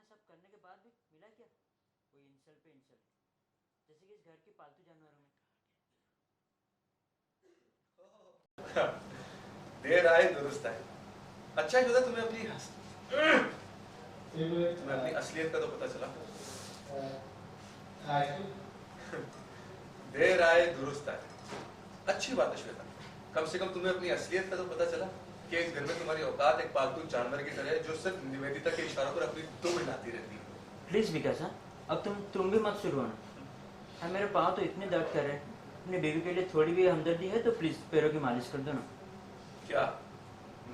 सब करने के बाद भी मिला क्या? कोई इंसल्ट पे इंसल्ट, जैसे कि इस घर के पालतू जानवरों में। देर आए दुरुस्त आए। अच्छा है तुम्हें अपनी असलियत का तो पता चला। देर आए दुरुस्त आए, अच्छी बात है श्वेता। कम से कम तुम्हें अपनी असलियत का तो पता चला कि इस घर में तुम्हारी औकात एक पालतू जानवर की तरह है जो सिर्फ निवेदिता के इशारों पर अपनी दुम हिलाती रहती है। प्लीज विकास, अब तुम भी मत शुरू होना। हाँ, मेरे पाँव तो इतने दर्द कर रहे हैं। अपने बेबी के लिए थोड़ी भी हमदर्दी है तो प्लीज पैरों की मालिश कर दो ना। क्या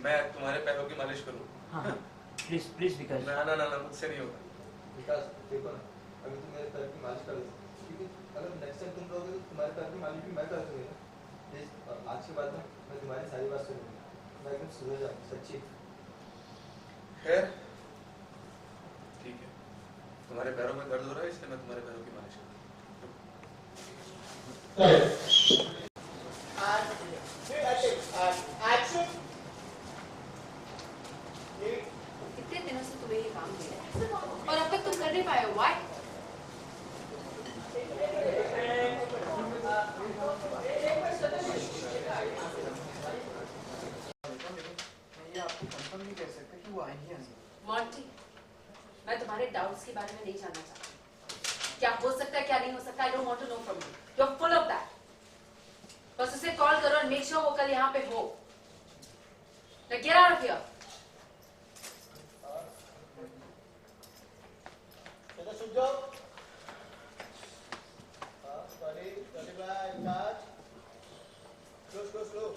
मैं तुम्हारे पैरों की मालिश करूं? हाँ हाँ, प्लीज प्लीज विकास। ना ना ना ना, मुझसे नहीं होगा। विकास देखो ना, अभी तुम मेरे पैर की मालिश कर दो, क्योंकि अगर नेक्स्ट टाइम तुम करोगे तो तुम्हारे पैर की मालिश भी मैं कर दूंगा। प्लीज आज के बाद में मैं तुम्हारी सारी बात सुनूंगा, मैं एकदम सुधर जाऊँ सच्ची। खैर ठीक है, तुम्हारे पैरों में दर्द हो रहा है इसलिए मैं तुम्हारे पैरों की मालिश कितने दिनों से तुम्हें ये काम दे रहा है और अब तक तुम कर नहीं पाए हो? व्हाई? ये आपको कंफर्म नहीं कह सकता कि वो आएंगे या नहीं। मॉन्टी, मैं तुम्हारे डाउट्स के बारे में नहीं जानना चाहती। क्या हो सकता है क्या नहीं हो सकता, I don't want to know from you. You are full of that. बस उसे कॉल करो और मेक श्योर वो कल यहाँ पे हो। Now get out of here. Slow.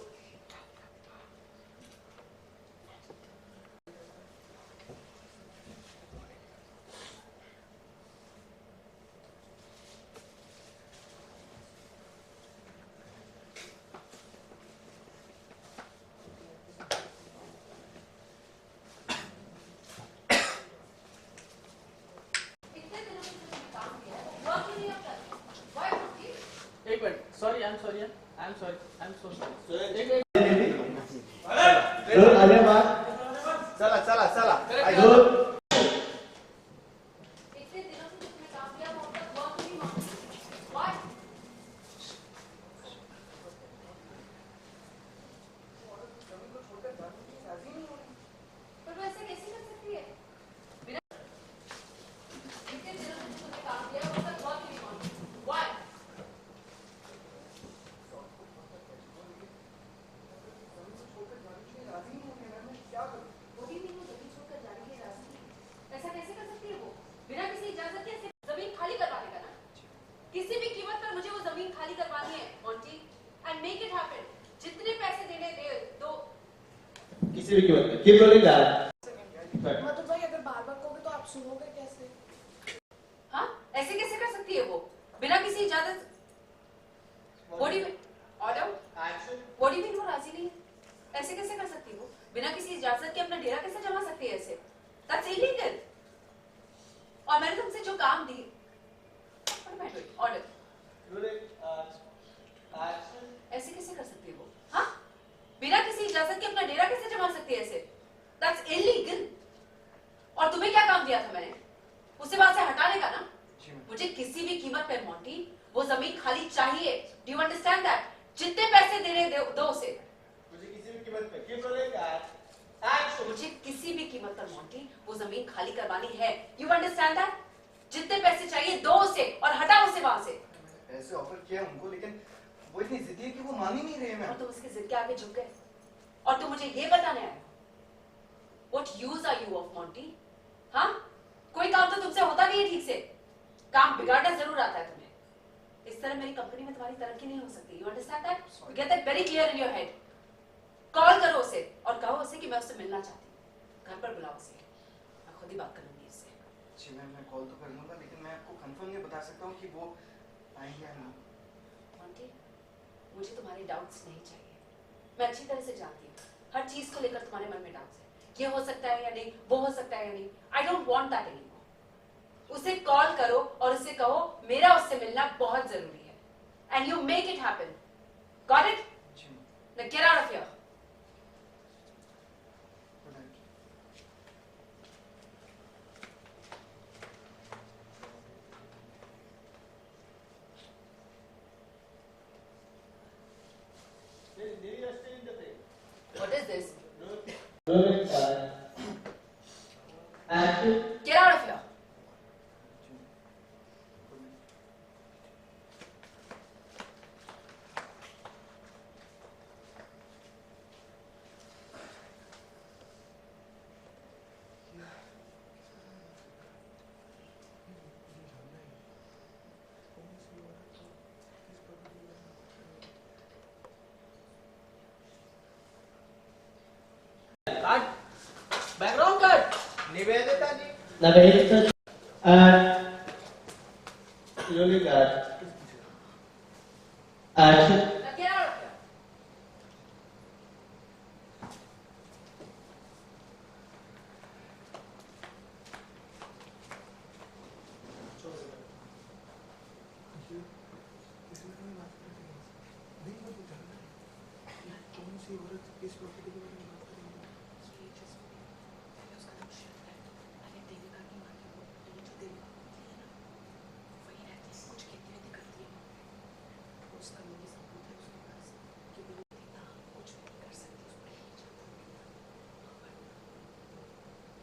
Sorry, I'm sorry. I'm so sorry. चला इतने दिनों से तुमने काम किया वो अब तक वर्क नहीं हुआ। Why? पर वो ऐसे कैसे कर सकती है? इतने दिनों से तुमने काम किया वो अब तक वर्क नहीं हुआ। Why? वो भी नहीं, वो जमीन छोड़कर जाने के लिए राजी नहीं। ऐसा कैसे कर सकती है वो? बिना किसी इजाजत के ऐसे जमीन खाली करवाने का ना? किसी भी कीमत पर मुझे वो जमीन खाली करवानी है, Monty, and make it happen. जितने पैसे देने दो। किसी भी कीमत पे। Keep rolling that. मतलब भाई अगर बार-बार कहोगे तो आप सुनोगे कैसे? हाँ, ऐसे कैसे कर सकती है वो? बिना किसी इजाजत। What do you mean? Order? What do you mean वो राजी नहीं है? ऐसे कैसे कर सकती है वो? बिना किसी इजाजत के अपना डेरा कैसे जमा सकती है ऐसे? That's illegal. और मैंने तुमसे जो काम दी, what am I doing? Order. ऐसे कैसे कर सकती है वो? हाँ? बिना किसी इजाजत के अपना डेरा कैसे जमा सकती है ऐसे? That's illegal. और तुम्हें क्या काम दिया था मैंने? उसे वहां से हटाने का ना? मुझे किसी भी कीमत पर मॉन्टी वो जमीन खाली चाहिए। Do you understand that? जितने पैसे देने दो उसे। मुझे किसी भी कीमत पे keep rolling that. मुझे किसी भी कीमत पर मॉन्टी वो जमीन खाली करवानी है। You understand that? जितने पैसे चाहिए दो उसे और हटा उसे वहां से। पैसे ऑफर किया उनको, लेकिन वो इतनी जिद्दी है कि वो मान ही नहीं रहे हैं। और तुम उसकी जिद के आगे झुक गए और तुम मुझे ये बताने आए हो What use are you of Monty? हाँ? कोई काम तो तुमसे होता नहीं है ठीक से। काम बिगाड़ना जरूर आता है तुम्हें। इस तरह मेरी कंपनी में तुम्हारी तरक्की नहीं हो सकती। You understand that? You get that very clear in your head. Call करो उसे और कहो उसे कि मैं उससे मिलना चाहती हूँ। घर पर बुलाओ उसे, मैं खुद ही बात करूंगी उससे। जी मैं कॉल तो कर लूंगा, लेकिन मैं आपको कंफर्म नहीं बता सकता हूँ कि वो आएंगे या नहीं। मॉन्टी, मुझे तुम्हारे डाउट्स नहीं चाहिए। मैं अच्छी तरह से जानती हूँ हर चीज को लेकर तुम्हारे मन में डाउट्स है। ये हो सकता है या नहीं, वो हो सकता है या नहीं। आई डोंट वांट दैट एनीमोर। उसे कॉल करो और उसे कहो मेरा उससे मिलना बहुत जरूरी है। And you make it happen. Got it? Now get out of here. Rolling start. Action. Get out of here. Cut. Background cut. Nivedita ji Nivedita. And rolling start. Action. Now get out of here.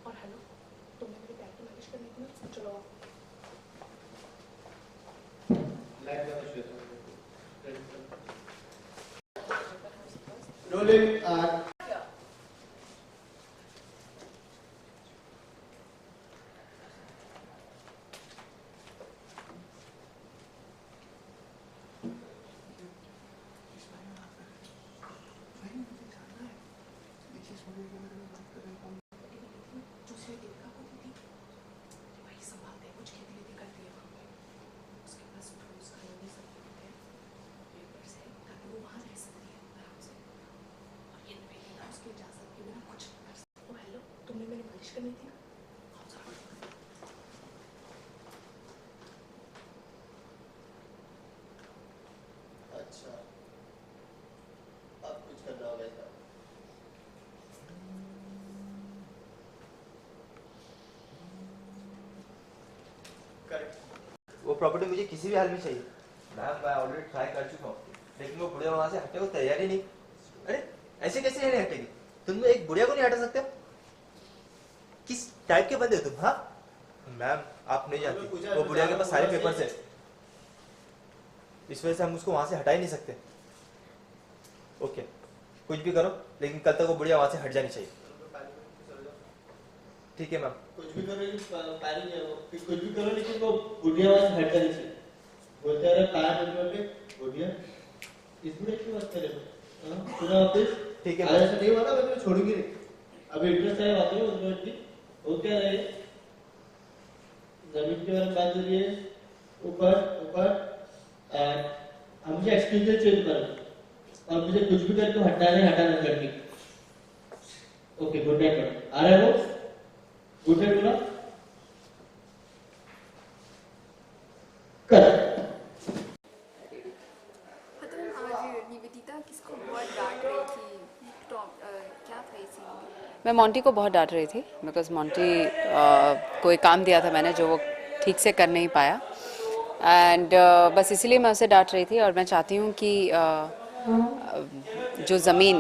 और hello, तुमने मेरे पैर की मालिश करनी थी ना, चलो आओ। Rolling start. दूसरे दिन का वो दीदी वही संभालते हैं, कुछ खेती वेती करती है वहाँ पे। उसके पास फ्रूट्स खाने भी सब होते हैं, पेपर्स है, ताकि वो वहाँ रह सकती है आराम से। और ये निवेदिता उसकी इजाज़त के बिना कुछ नहीं कर सकती। ओ हेलो, तुमने मेरी मालिश करनी थी ना, आओ जरा। अच्छा, अब कुछ करना होगा इसका। वो प्रॉपर्टी मुझे किसी भी हाल में चाहिए। मैम मैं ऑलरेडी ट्राई कर चुका हूँ, लेकिन वो बुढ़िया वहां से हटने को तैयार ही नहीं। अरे ऐसे कैसे नहीं हटेगी? तुम लोग एक बुढ़िया को नहीं हटा सकते हो? किस टाइप के बंदे हो तुम? हाँ मैम आप नहीं जानती, वो बुढ़िया के पास सारे पेपर्स है, इस वजह से हम उसको वहां से हटा ही नहीं सकते। ओके कुछ भी करो, लेकिन कल तक वो बुढ़िया वहां से हट जानी चाहिए। ठीक है मैम। कुछ भी करो लेकिन पानी है वो, कुछ भी करो लेकिन वो बुढ़िया वहां से हट जानी चाहिए। बोलते रहे पार बुढ़िया पे बुढ़िया, इस बुढ़िया की बात करे पूरा ऑफिस। ठीक है आज ऐसा नहीं हुआ ना, मैं तुम्हें छोड़ूंगी नहीं। अभी इंटरेस्ट है बात करो उसमें की वो क्या है, जमीन के बारे में बात हो रही है, ऊपर ऊपर हम मुझे एक्सक्यूज चेंज करो और मुझे कुछ भी करके हटाना करनी। Okay good night. आ रहा है वो गुड नाइट बोला कर। पता है आज निवेदिता किसको बहुत डांट रही थी, क्या था इसी मैं मोंटी को बहुत डांट रही थी बिकॉज मोंटी कोई काम दिया था मैंने जो वो ठीक से कर नहीं पाया एंड बस इसीलिए मैं उसे डांट रही थी। और मैं चाहती हूँ कि जो ज़मीन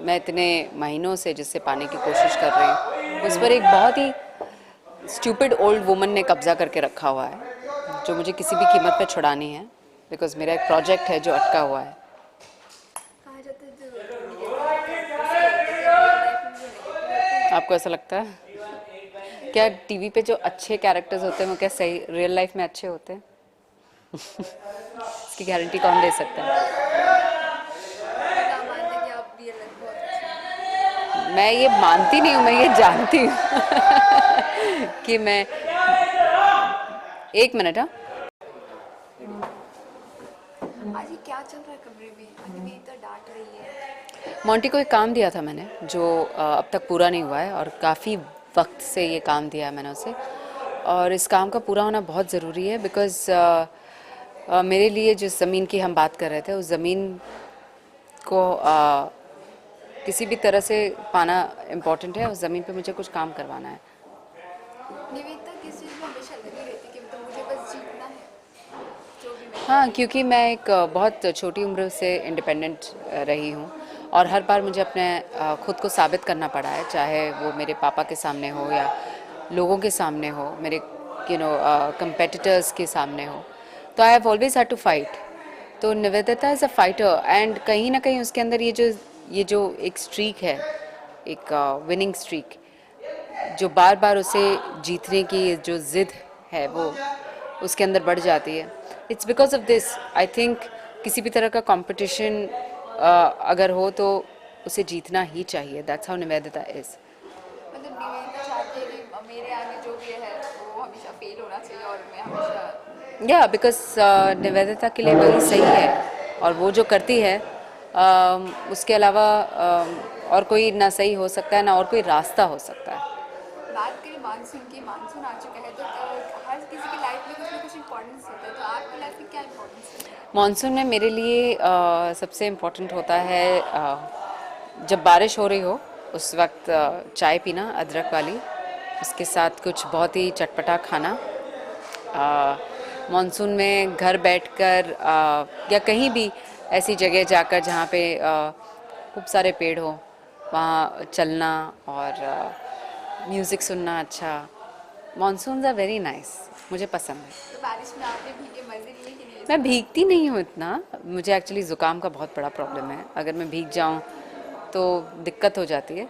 मैं इतने महीनों से जिससे पाने की कोशिश कर रही हूँ, उस पर एक बहुत ही स्टूपिड ओल्ड वुमन ने कब्जा करके रखा हुआ है जो मुझे किसी भी कीमत पे छुड़ानी है बिकॉज मेरा एक प्रोजेक्ट है जो अटका हुआ है। कहा जाता है जो आपको ऐसा लगता है? क्या टीवी पे जो अच्छे कैरेक्टर्स होते हैं वो क्या सही रियल लाइफ में अच्छे होते हैं? इसकी गारंटी कौन दे सकता है? मानते कि आप रियल लाइफ बहुत अच्छे हैं। मैं ये मानती नहीं हूँ, मैं ये जानती हूँ कि मैं एक मिनट। हाँ आज ये क्या चल रहा है कमरे में? निवेदिता डांट रही है। मोंटी को एक काम दिया था मैंने जो अब तक पूरा नहीं हुआ है और काफ़ी वक्त से ये काम दिया है मैंने उसे, और इस काम का पूरा होना बहुत ज़रूरी है बिकॉज़ मेरे लिए जिस ज़मीन की हम बात कर रहे थे उस ज़मीन को किसी भी तरह से पाना इम्पोर्टेंट है। उस ज़मीन पे मुझे कुछ काम करवाना है। निवेदिता किस चीज़ में हमेशा लगी रहती कि तो मुझे बस जीतना है, जो भी मैं हाँ, क्योंकि मैं एक बहुत छोटी उम्र से इंडिपेंडेंट रही हूँ और हर बार मुझे अपने खुद को साबित करना पड़ा है, चाहे वो मेरे पापा के सामने हो या लोगों के सामने हो, मेरे कंपेटिटर्स के सामने हो। तो I have always had to fight. तो Nivedita is a fighter and कहीं ना कहीं उसके अंदर ये जो एक स्ट्रीक है, एक विनिंग स्ट्रीक, जो बार बार उसे जीतने की जो ज़िद है वो उसके अंदर बढ़ जाती है। It's because of this I think किसी भी तरह का कंपटीशन अगर हो तो उसे जीतना ही चाहिए। That's how Nivedita is. मतलब निवेदिता चाहती है कि मेरे आगे जो भी है वो हमेशा फेल होना चाहिए और मैं हमेशा या बिकॉज निवेदिता के लिए वही सही है और वो जो करती है उसके अलावा और कोई ना सही हो सकता है ना और कोई रास्ता हो सकता है। बात करें मानसून की, मानसून आ चुका है तो हर किसी की लाइफ में कुछ ना कुछ इम्पोर्टेंस होता है, तो आपकी लाइफ में क्या इम्पोर्टेंस है? मानसून में मेरे लिए सबसे इम्पोर्टेंट होता है जब बारिश हो रही हो उस वक्त चाय पीना अदरक वाली, उसके साथ कुछ बहुत ही चटपटा खाना। मानसून में घर बैठकर या कहीं भी ऐसी जगह जाकर जहाँ पे खूब सारे पेड़ हो वहाँ चलना और म्यूज़िक सुनना। अच्छा, मानसून आर वेरी नाइस, मुझे पसंद है। तो बारिश में आपने भीगे मजे लिए कि नहीं? मैं भीगती नहीं हूँ इतना, मुझे एक्चुअली ज़ुकाम का बहुत बड़ा प्रॉब्लम है, अगर मैं भीग जाऊँ तो दिक्कत हो जाती है,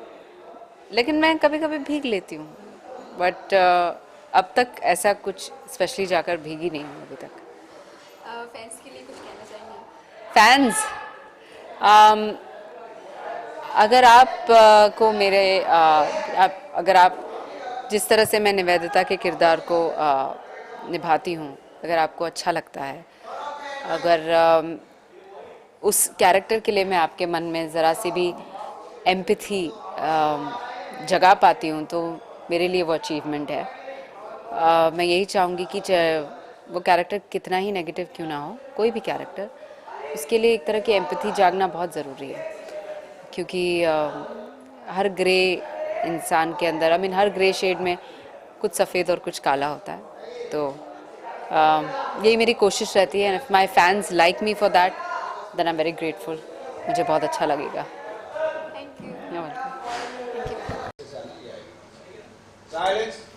लेकिन मैं कभी कभी भीग लेती हूँ। बट अब तक ऐसा कुछ स्पेशली जाकर भीगी नहीं हूँ अभी तक। फैंस के लिए कुछ कहना चाहेंगे? फैंस, अगर आप को मेरे अगर आप जिस तरह से मैं निवेदिता के किरदार को निभाती हूँ, अगर आपको अच्छा लगता है, अगर उस कैरेक्टर के लिए मैं आपके मन में ज़रा सी भी एम्पैथी जगा पाती हूँ तो मेरे लिए वो अचीवमेंट है। मैं यही चाहूँगी कि वो कैरेक्टर कितना ही नेगेटिव क्यों ना हो, कोई भी कैरेक्टर, उसके लिए एक तरह की एम्पैथी जागना बहुत ज़रूरी है, क्योंकि हर ग्रे इंसान के अंदर, हर ग्रे शेड में कुछ सफ़ेद और कुछ काला होता है। तो यही मेरी कोशिश रहती है। If my fans like me for that then I am very grateful, मुझे बहुत अच्छा लगेगा। Thank you. You're welcome. Thank you. Silence.